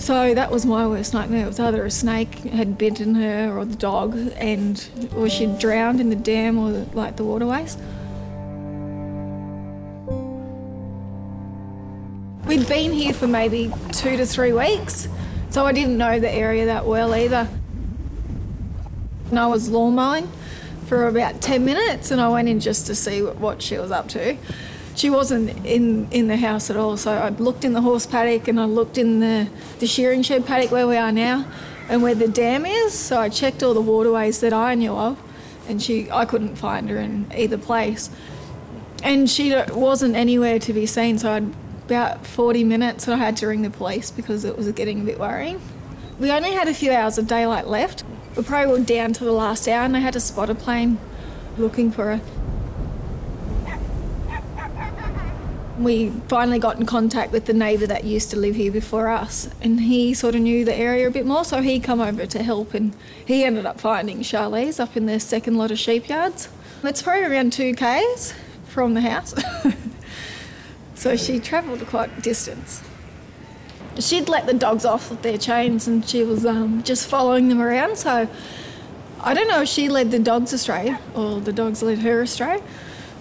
So that was my worst nightmare. It was either a snake had bitten her or the dog, or she'd drowned in the dam or the waterways. We'd been here for maybe 2 to 3 weeks, so I didn't know the area that well either. And I was lawn mowing for about 10 minutes and I went in just to see what she was up to. She wasn't in the house at all, so I looked in the horse paddock and I looked in the shearing shed paddock where we are now and where the dam is, so I checked all the waterways that I knew of and I couldn't find her in either place. And she wasn't anywhere to be seen, so I'd about 40 minutes and I had to ring the police because it was getting a bit worrying. We only had a few hours of daylight left. We probably were down to the last hour and they had to spot a plane looking for her. We finally got in contact with the neighbour that used to live here before us, and he sort of knew the area a bit more, so he come over to help, and he ended up finding Charlize up in the second lot of sheep yards. It's probably around 2 k's from the house. So she travelled quite a distance. She'd let the dogs off their chains and she was just following them around, so I don't know if she led the dogs astray or the dogs led her astray.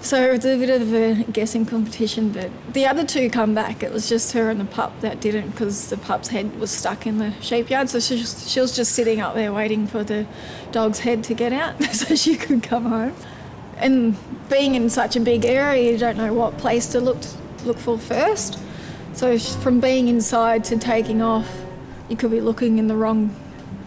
So it's a bit of a guessing competition, but the other 2 come back. It was just her and the pup that didn't because the pup's head was stuck in the sheep yard, so she was just sitting up there waiting for the dog's head to get out so she could come home. And being in such a big area, you don't know what place to look for first. So from being inside to taking off, you could be looking in the wrong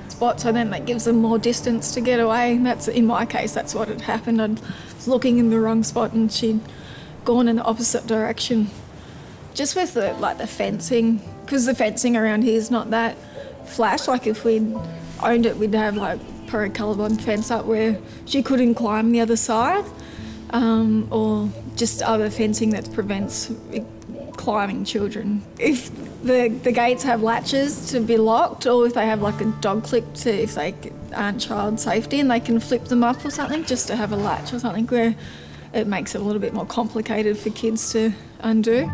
spot, so then that gives them more distance to get away. And that's, in my case, that's what had happened. I was looking in the wrong spot and she'd gone in the opposite direction. Just with the fencing, because the fencing around here is not that flash. Like if we'd owned it, we'd have probably colour-blind fence up where she couldn't climb the other side, or just other fencing that prevents climbing children. If the gates have latches to be locked, or if they have a dog clip if they aren't child safety and they can flip them up or something, just to have a latch or something where it makes it a little bit more complicated for kids to undo.